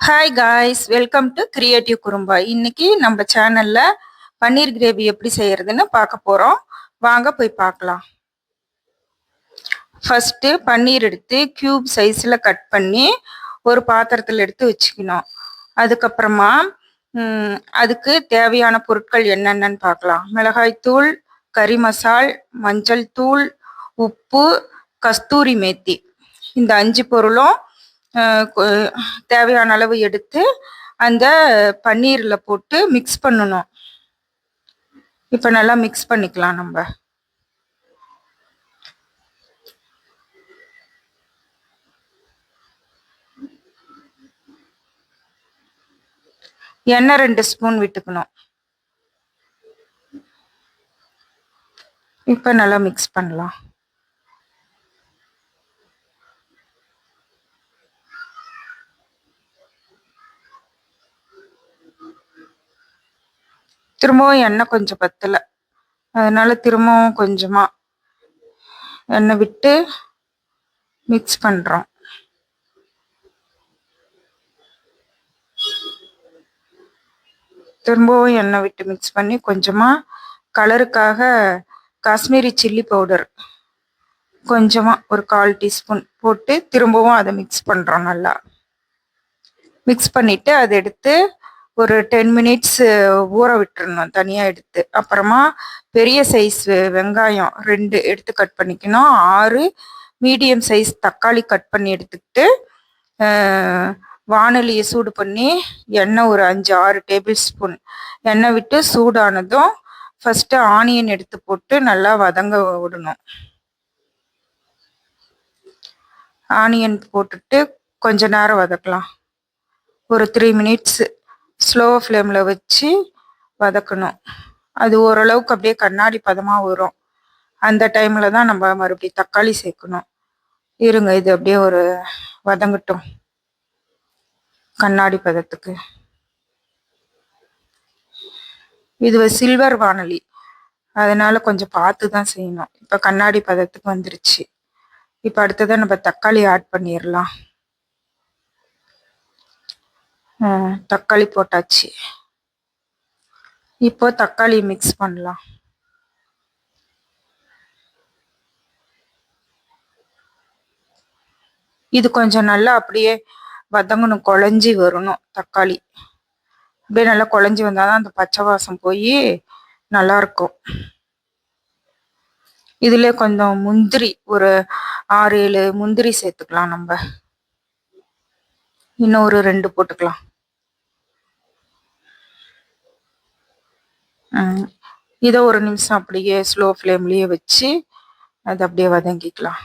Hi guys, welcome to creative Kurumba. இன்னைக்கு நம்ம சேனல்ல பன்னீர் கிரேவி எப்படி செய்யறதுன்னு பார்க்க போறோம். வாங்க போய் பார்க்கலாம். ஃபர்ஸ்ட் பன்னீர் எடுத்து கியூப் சைஸ்ல கட் பண்ணி ஒரு பாத்திரத்தில் எடுத்து வச்சுக்கணும். அதுக்கப்புறமா அதுக்கு தேவையான பொருட்கள் என்னென்னு பார்க்கலாம். மிளகாய்த்தூள், கறி மசால், மஞ்சள் தூள், உப்பு, கஸ்தூரி மேத்தி, இந்த 5 பொருளும் தேவையான அளவு எடுத்து அந்த பன்னீரில் போட்டு மிக்ஸ் பண்ணணும். இப்போ நல்லா மிக்ஸ் பண்ணிக்கலாம். நம்ம எண்ணெய் 2 ஸ்பூன் விட்டுக்கணும். இப்போ நல்லா மிக்ஸ் பண்ணலாம். திரும்பவும் எண்ணெய் கொஞ்சம் பத்தலை, அதனால திரும்பவும் கொஞ்சமா எண்ணெய் விட்டு மிக்ஸ் பண்றோம். திரும்பவும் எண்ணெய் விட்டு மிக்ஸ் பண்ணி கொஞ்சமா கலருக்காக காஷ்மீரி சில்லி பவுடர் கொஞ்சமா ஒரு 1/4 டீஸ்பூன் போட்டு திரும்பவும் அதை மிக்ஸ் பண்றோம். நல்லா மிக்ஸ் பண்ணிட்டு அதை எடுத்து ஒரு 10 மினிட்ஸ் ஊற விட்டுறணும் தனியா எடுத்து. அப்புறமா பெரிய சைஸ் வெங்காயம் 2 எடுத்து கட் பண்ணிக்கணும். 6 மீடியம் சைஸ் தக்காளி கட் பண்ணி எடுத்துக்கிட்டு வானலியை சூடு பண்ணி எண்ணெய் ஒரு 5-6 டேபிள் ஸ்பூன் எண்ணெய் விட்டு சூடானதும் ஃபர்ஸ்ட் ஆனியன் எடுத்து போட்டு நல்லா வதங்க விடணும். ஆனியன் போட்டுட்டு கொஞ்ச நேரம் வதக்கலாம். ஒரு 3 மினிட்ஸ் ஸ்லோ ஃப்ளேமில் வச்சு வதக்கணும். அது ஓரளவுக்கு அப்படியே கண்ணாடி பதமாக வரும். அந்த டைமில் தான் நம்ம மறுபடியும் தக்காளி சேர்க்கணும். இருங்க, இது அப்படியே ஒரு வதங்கட்டும் கண்ணாடி பதத்துக்கு. இது சில்வர் வானலி, அதனால கொஞ்சம் பார்த்து தான் செய்யணும். இப்போ கண்ணாடி பதத்துக்கு வந்துருச்சு. இப்போ அடுத்ததான் நம்ம தக்காளி ஆட் பண்ணிடலாம். தக்காளி போட்டாச்சு. இப்போ தக்காளி மிக்ஸ் பண்ணலாம். இது கொஞ்சம் நல்லா அப்படியே வதங்கணும், குழஞ்சி வரணும். தக்காளி அப்படியே நல்லா குழஞ்சி வந்தாதான் அந்த பச்சை வாசம் போய் நல்லா இருக்கும். இதுல கொஞ்சம் முந்திரி ஒரு 6-7 முந்திரி சேர்த்துக்கலாம். நம்ம இன்னும் ஒரு 2 போட்டுக்கலாம். இதை ஒரு நிமிஷம் அப்படியே ஸ்லோ ஃப்ளேம்லயே வச்சு அதை அப்படியே வதங்கிக்கலாம்.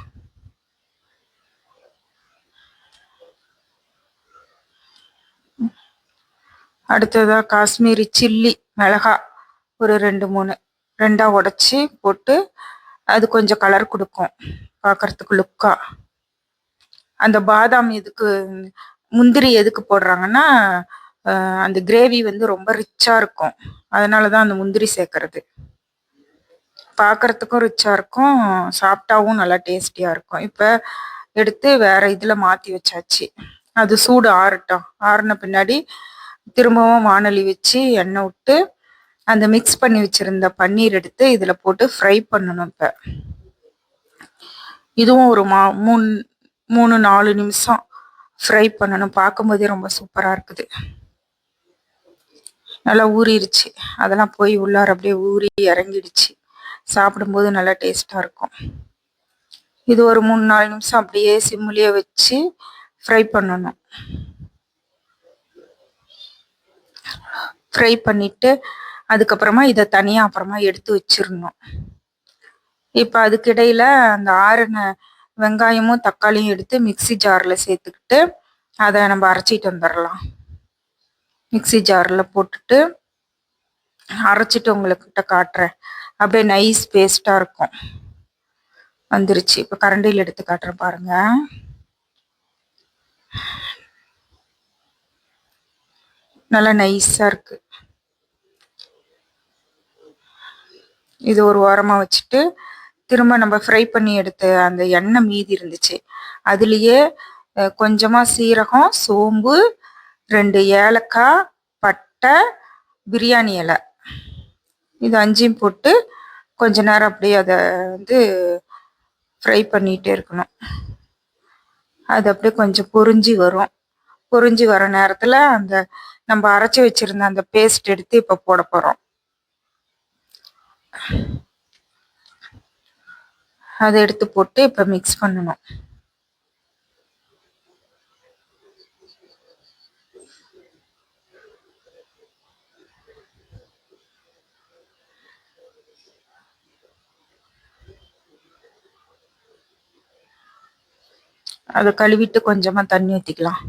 அடுத்ததா காஷ்மீரி சில்லி மிளகா ஒரு 2-3 2ஆ உடைச்சி போட்டு அது கொஞ்சம் கலர் கொடுக்கும் பார்க்கறதுக்கு லுக்கா. அந்த பாதாம் எதுக்கு, முந்திரி எதுக்கு போடுறாங்கன்னா அந்த கிரேவி வந்து ரொம்ப ரிச்சா இருக்கும். அதனாலதான் அந்த முந்திரி சேர்க்கறது. பார்க்கறதுக்கும் ரிச்சா இருக்கும், சாப்பிட்டாவும் நல்லா டேஸ்டியா இருக்கும். இப்போ எடுத்து வேற இதுல மாத்தி வச்சாச்சு. அது சூடு ஆறட்டும். ஆறின பின்னாடி திரும்பவும் வானலி வச்சு எண்ணெய் விட்டு அந்த மிக்ஸ் பண்ணி வச்சிருந்த பன்னீர் எடுத்து இதுல போட்டு ஃப்ரை பண்ணணும். இப்ப இதுவும் ஒரு 3-4 நிமிஷம் ஃப்ரை பண்ணணும். பார்க்கும்போதே ரொம்ப சூப்பரா இருக்குது. நல்லா ஊறிடுச்சு, அதெல்லாம் போய் உள்ளார அப்படியே ஊறி இறங்கிடுச்சு. சாப்பிடும்போது நல்லா டேஸ்டா இருக்கும். இது ஒரு 3-4 நிமிஷம் அப்படியே சிம்முலயே வச்சு ஃப்ரை பண்ணணும். ஃப்ரை பண்ணிட்டு அதுக்கப்புறமா இதை தனியா அப்புறமா எடுத்து வச்சிடணும். இப்போ அதுக்கிடையில அந்த ஆறின வெங்காயமும் தக்காளியும் எடுத்து மிக்சி ஜாரில் சேர்த்துக்கிட்டு அதை நம்ம அரைச்சிட்டு வந்துடலாம். மிக்சி ஜாரில் போட்டுட்டு அரைச்சிட்டு உங்கள்கிட்ட காட்டுறேன். அப்படியே நைஸ் பேஸ்டாக இருக்கும். வந்துருச்சு. இப்போ கரண்டியில் எடுத்து காட்டுறேன் பாருங்க. நல்லா நைஸாக இருக்கு. இது ஒரு ஓரமாக வச்சுட்டு திரும்ப நம்ம ஃப்ரை பண்ணி எடுத்த அந்த எண்ணெய் மீதி இருந்துச்சு, அதுலேயே கொஞ்சமாக சீரகம், சோம்பு, 2 ஏலக்காய், பட்டை, பிரியாணி இலை, இது 5யும் போட்டு கொஞ்ச நேரம் அப்படியே அதை வந்து ஃப்ரை பண்ணிகிட்டே இருக்கணும். அது அப்படியே கொஞ்சம் பொரிஞ்சு வர நேரத்தில் அந்த நம்ம அரைச்சி வச்சிருந்த அந்த பேஸ்ட் எடுத்து இப்போ போட போகிறோம். அதை எடுத்து போட்டு இப்போ மிக்ஸ் பண்ணணும். அதை கழுவிட்டு கொஞ்சமாக தண்ணி ஊற்றிக்கலாம்.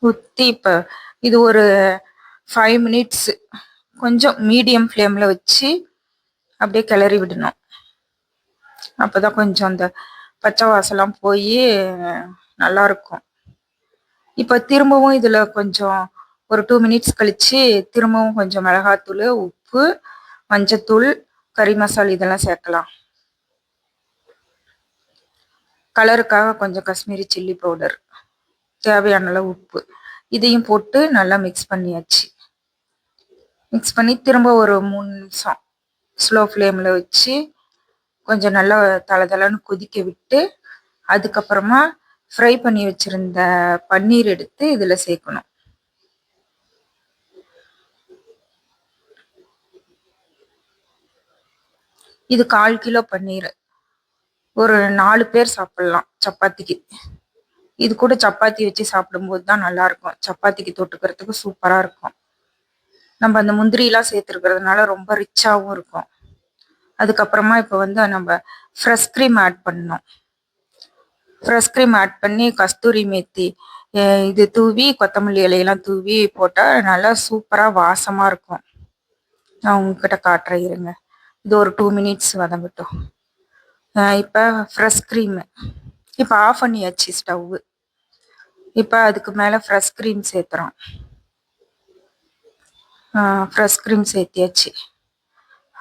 ஊற்றி இப்போ இது ஒரு 5 மினிட்ஸ் கொஞ்சம் மீடியம் ஃப்ளேமில் வச்சு அப்படியே கிளறி விடணும். அப்போ தான் கொஞ்சம் அந்த பச்சை வாசலாம் போய் நல்லாயிருக்கும். இப்போ திரும்பவும் இதில் கொஞ்சம் ஒரு 2 மினிட்ஸ் கழித்து திரும்பவும் கொஞ்சம் மிளகாத்தூள், உப்பு, மஞ்சத்தூள், கறி மசாலா இதெல்லாம் சேர்க்கலாம். கலருக்காக கொஞ்சம் காஷ்மீரி சில்லி பவுடர், தேவையான அளவு உப்பு, இதையும் போட்டு நல்லா மிக்ஸ் பண்ணியாச்சு. மிக்ஸ் பண்ணி திரும்ப ஒரு 3 நிமிஷம் ஸ்லோ ஃப்ளேமில் வச்சு கொஞ்சம் நல்லா தளதளன்னு கொதிக்க விட்டு அதுக்கப்புறமா ஃப்ரை பண்ணி வச்சுருந்த பன்னீர் எடுத்து இதில் சேர்க்கணும். இது 1/4 கிலோ பன்னீர், ஒரு 4 பேர் சாப்பிட்லாம் சப்பாத்திக்கு. இது கூட சப்பாத்தி வச்சு சாப்பிடும்போது தான் நல்லாயிருக்கும். சப்பாத்திக்கு தொட்டுக்கிறதுக்கு சூப்பராக இருக்கும். நம்ம அந்த முந்திரியெலாம் சேர்த்துருக்கிறதுனால ரொம்ப ரிச்சாகவும் இருக்கும். அதுக்கப்புறமா இப்போ வந்து நம்ம ஃப்ரெஷ் க்ரீம் ஆட் பண்ணணும். ஃப்ரெஷ் க்ரீம் ஆட் பண்ணி கஸ்தூரி மேத்தி இது தூவி, கொத்தமல்லி இலையெல்லாம் தூவி போட்டால் நல்லா சூப்பராக வாசமாக இருக்கும். நான் உங்ககிட்ட காட்டுறேன் இருங்க. இது ஒரு 2 மினிட்ஸ் வதங்கட்டும். இப்போ ஃப்ரெஷ் க்ரீமு இப்போ ஆஃப் பண்ணியாச்சு ஸ்டவ்வு. இப்போ அதுக்கு மேலே ஃப்ரெஷ் க்ரீம் சேர்த்துறோம். ஃப்ரெஷ் க்ரீம் சேர்த்தியாச்சு.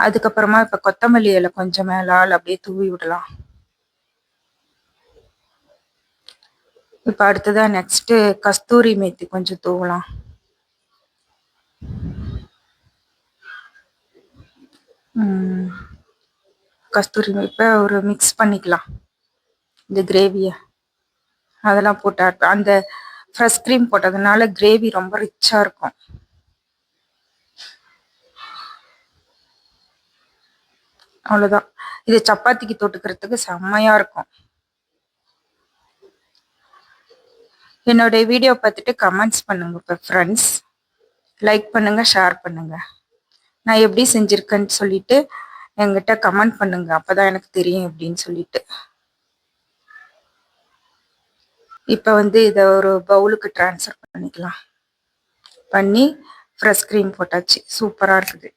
அதுக்கப்புறமா இப்போ கொத்தமல்லி இலை கொஞ்சம் மேலால் அப்படியே தூவி விடலாம். இப்போ அடுத்ததாக நெக்ஸ்ட்டு கஸ்தூரி மேத்தி கொஞ்சம் தூவலாம். கஸ்தூரி இப்போ ஒரு மிக்ஸ் பண்ணிக்கலாம் இந்த கிரேவியை. அதெல்லாம் போட்டு அந்த ஃப்ரெஷ் க்ரீம் போட்டதுனால கிரேவி ரொம்ப ரிச்சாக இருக்கும். அவ்வளோதான். இது சப்பாத்திக்கு தொட்டுக்கிறதுக்கு செம்மையாக இருக்கும். என்னுடைய வீடியோ பார்த்துட்டு கமெண்ட்ஸ் பண்ணுங்க இப்போ ஃப்ரெண்ட்ஸ். லைக் பண்ணுங்கள், ஷேர் பண்ணுங்கள். நான் எப்படி செஞ்சுருக்கேன்னு சொல்லிட்டு என்கிட்ட கமெண்ட் பண்ணுங்க. அப்போ தான் எனக்கு தெரியும் எப்படின்னு சொல்லிட்டு. இப்போ வந்து இதை ஒரு பவுலுக்கு ட்ரான்ஸ்ஃபர் பண்ணிக்கலாம். பண்ணி ஃப்ரெஷ் க்ரீம் போட்டாச்சு. சூப்பராக இருக்குது.